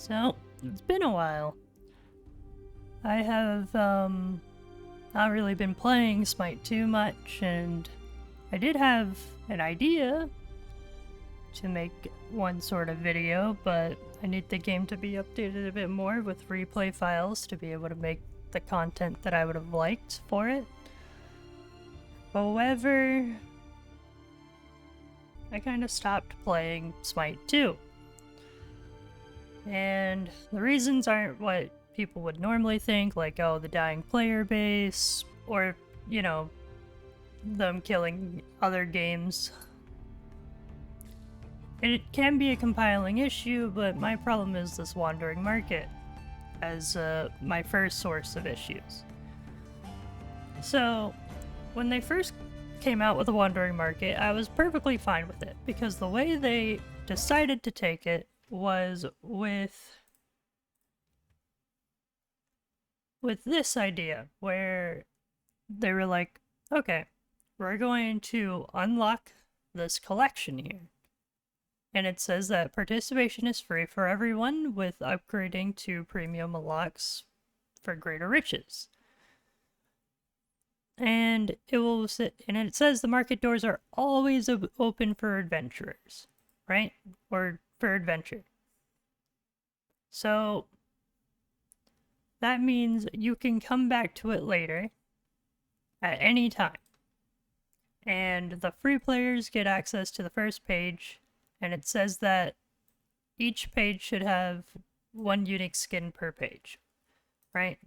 So, it's been a while. I have, not really been playing Smite too much, and I did have an idea to make one sort of video, but I need the game to be updated a bit more with replay files to be able to make the content that I would have liked for it. However, I kind of stopped playing Smite 2. And the reasons aren't what people would normally think, like, oh, the dying player base, or, you know, them killing other games. It can be a compiling issue, but my problem is this wandering market as my first source of issues. So, when they first came out with the wandering market, I was perfectly fine with it, because the way they decided to take it was with this idea, where they were like, okay, we're going to unlock this collection here. And it says that participation is free for everyone with upgrading to premium unlocks for greater riches. And it says the market doors are always open for adventurers, right? Or for adventure. So that means you can come back to it later at any time. And the free players get access to the first page, and it says that each page should have one unique skin per page, right?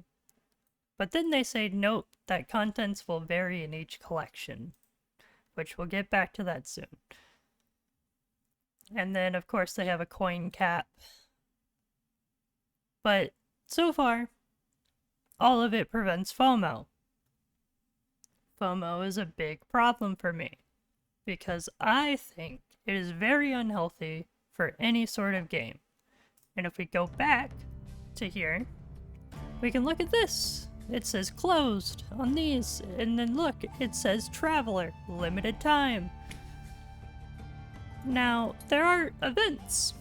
But then they say, note that contents will vary in each collection, which we'll get back to that soon. And then, of course, they have a coin cap. But so far, all of it prevents FOMO. FOMO is a big problem for me, because I think it is very unhealthy for any sort of game. And if we go back to here, we can look at this. It says closed on these, and then look, it says traveler, limited time. Now, there are events,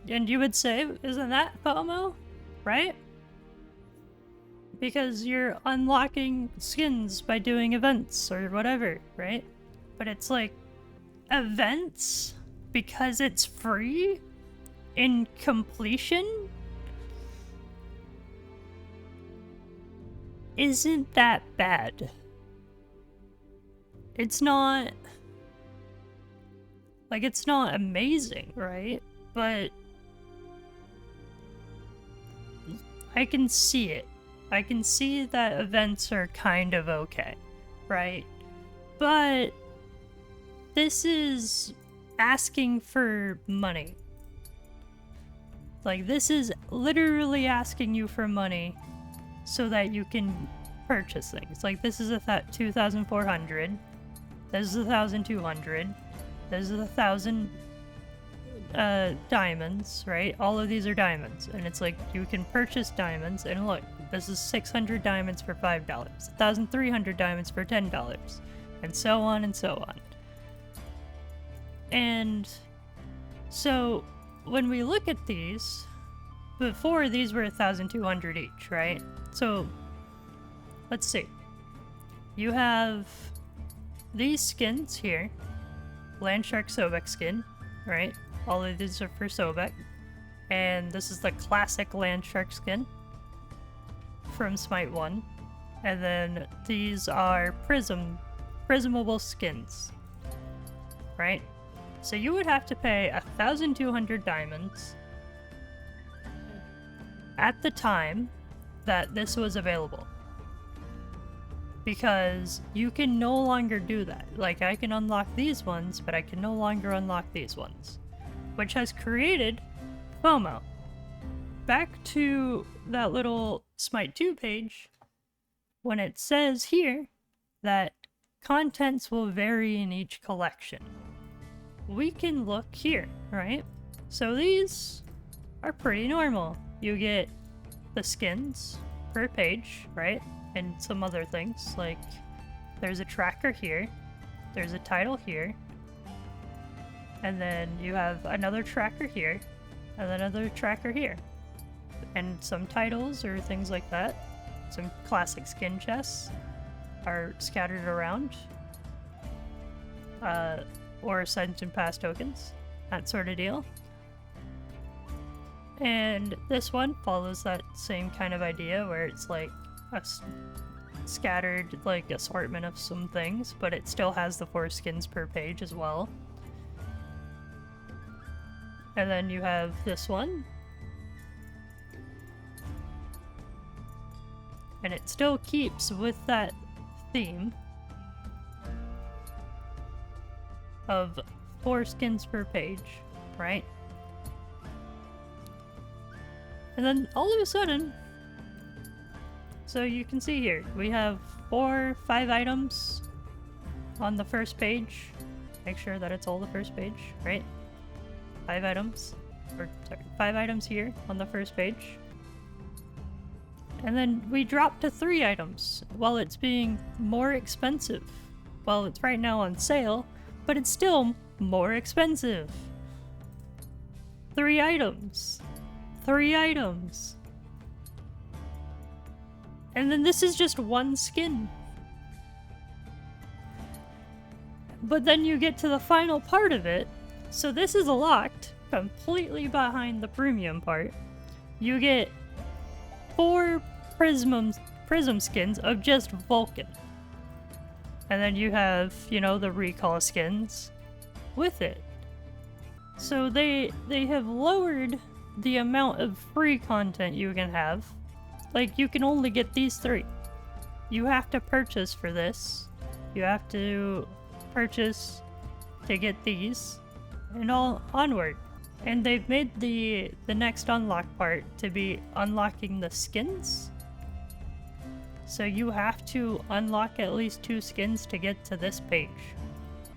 and you would say, isn't that FOMO, right? Because you're unlocking skins by doing events or whatever, right? But it's like, events because it's free in completion? Isn't that bad? It's not, like, it's not amazing, right? But I can see it. I can see that events are kind of okay, right? But this is asking for money. Like, this is literally asking you for money so that you can purchase things. Like, this is 2,400. This is 1,200. This is 1,000 diamonds, right? All of these are diamonds, and it's like you can purchase diamonds, and look, this is 600 diamonds for $5, 1,300 diamonds for $10, and so on and so on. And so when we look at these, before these were 1,200 each, right? So let's see. You have these skins here. Landshark Sobek skin, right? All of these are for Sobek. And this is the classic Landshark skin from Smite 1. And then these are prismable skins, right? So you would have to pay 1,200 diamonds at the time that this was available. Because you can no longer do that. Like, I can unlock these ones, but I can no longer unlock these ones. Which has created FOMO. Back to that little Smite 2 page, when it says here that contents will vary in each collection. We can look here, right? So these are pretty normal. You get the skins per page, right? And some other things, like there's a tracker here, there's a title here, and then you have another tracker here, and then another tracker here. And some titles or things like that. Some classic skin chests are scattered around. Or Ascension Pass tokens. That sort of deal. And this one follows that same kind of idea where it's like a scattered like assortment of some things, but it still has the 4 skins per page as well. And then you have this one. And it still keeps with that theme of 4 skins per page, right? And then all of a sudden, so you can see here, we have 5 items on the first page. Make sure that it's all the first page, right? 5 items, or sorry, 5 items here on the first page. And then we drop to 3 items while it's being more expensive. Well, it's right now on sale, but it's still more expensive. 3 items. 3 items. And then this is just 1 skin. But then you get to the final part of it. So this is locked completely behind the premium part. You get 4 prism skins of just Vulcan. And then you have, you know, the recall skins with it. So they have lowered the amount of free content you can have. Like, you can only get these 3. You have to purchase for this. You have to purchase to get these. And all onward. And they've made the next unlock part to be unlocking the skins. So you have to unlock at least 2 skins to get to this page.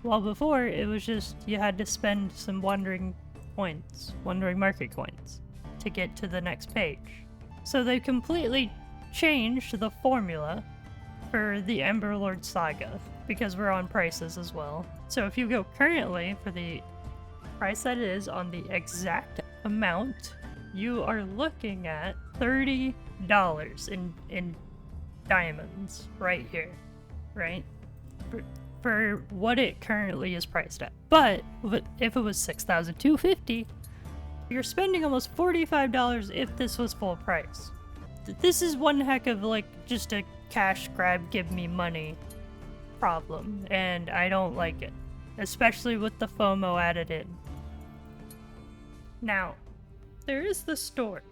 While before, it was just you had to spend some wandering market coins, to get to the next page. So they completely changed the formula for the Emberlord Saga, because we're on prices as well. So if you go currently for the price that it is on the exact amount, you are looking at $30 in diamonds right here, right? For what it currently is priced at. But if it was $6,250, you're spending almost $45 if this was full price. This is one heck of like just a cash grab, give me money problem, and I don't like it, especially with the FOMO added in. Now, there is the store.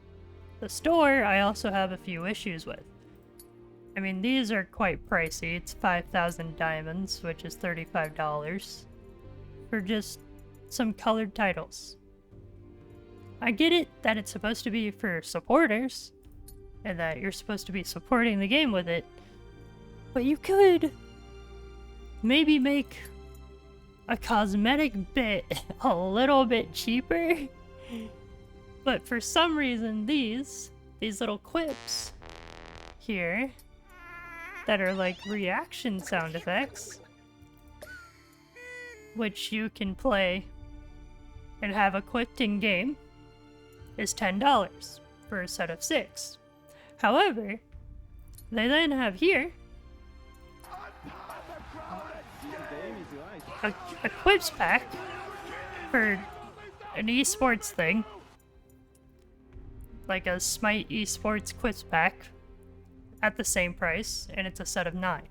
The store I also have a few issues with. I mean, these are quite pricey. It's 5,000 diamonds, which is $35 for just some colored titles. I get it that it's supposed to be for supporters, and that you're supposed to be supporting the game with it, but you could maybe make a cosmetic bit a little bit cheaper. But for some reason, these little quips here that are like reaction sound effects, which you can play and have equipped in game, is $10 for a set of 6. However, they then have here a quips pack for an esports thing, like a Smite esports quips pack at the same price, and it's a set of 9.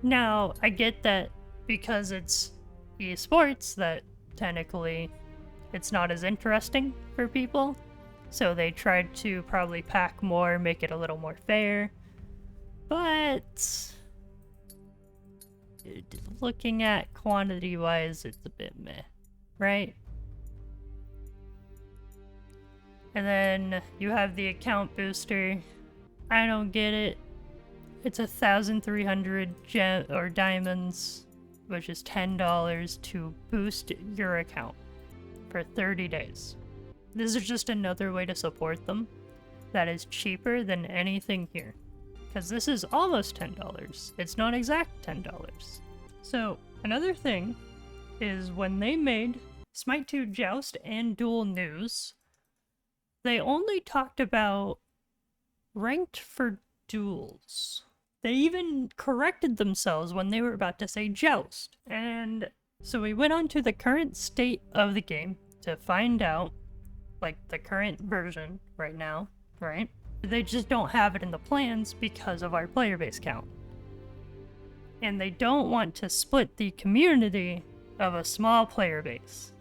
Now, I get that because it's esports, that technically it's not as interesting for people, so they tried to probably pack more, make it a little more fair, but looking at quantity-wise, it's a bit meh, right? And then you have the account booster. I don't get it. It's 1,300 gem or diamonds, which is $10 to boost your account for 30 days. This is just another way to support them that is cheaper than anything here, because this is almost $10. It's not exact $10. So another thing is when they made Smite 2 Joust and Dual News, they only talked about ranked for duels. They even corrected themselves when they were about to say Joust. And so we went on to the current state of the game to find out, like, the current version right now, right? They just don't have it in the plans because of our player base count. And they don't want to split the community of a small player base.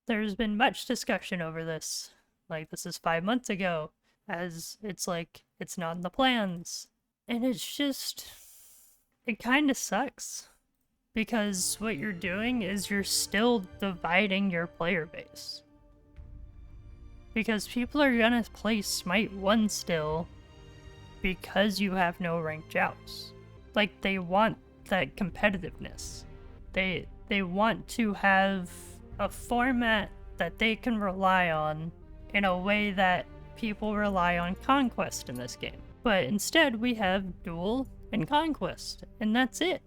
There's been much discussion over this. Like, this is 5 months ago, as it's like, it's not in the plans. And it's just, it kind of sucks. Because what you're doing is you're still dividing your player base. Because people are gonna play Smite 1 still because you have no ranked jousts. Like, they want that competitiveness. They want to have a format that they can rely on in a way that people rely on Conquest in this game. But instead, we have Duel and Conquest, and that's it.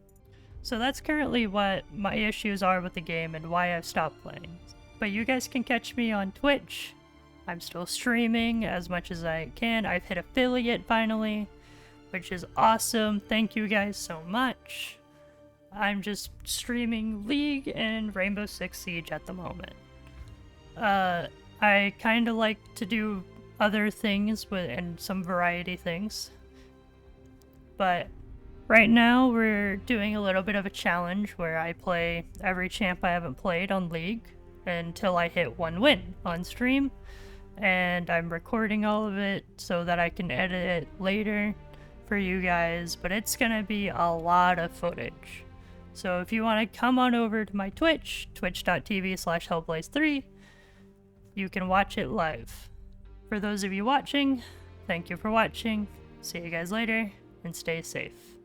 So that's currently what my issues are with the game and why I've stopped playing. But you guys can catch me on Twitch. I'm still streaming as much as I can. I've hit affiliate finally, which is awesome. Thank you guys so much. I'm just streaming League and Rainbow Six Siege at the moment. I kind of like to do other things and some variety things. But right now we're doing a little bit of a challenge where I play every champ I haven't played on League until I hit 1 win on stream. And I'm recording all of it so that I can edit it later for you guys, but it's gonna be a lot of footage. So if you want to come on over to my Twitch, twitch.tv/hellblaze3, you can watch it live. For those of you watching, thank you for watching. See you guys later, and stay safe.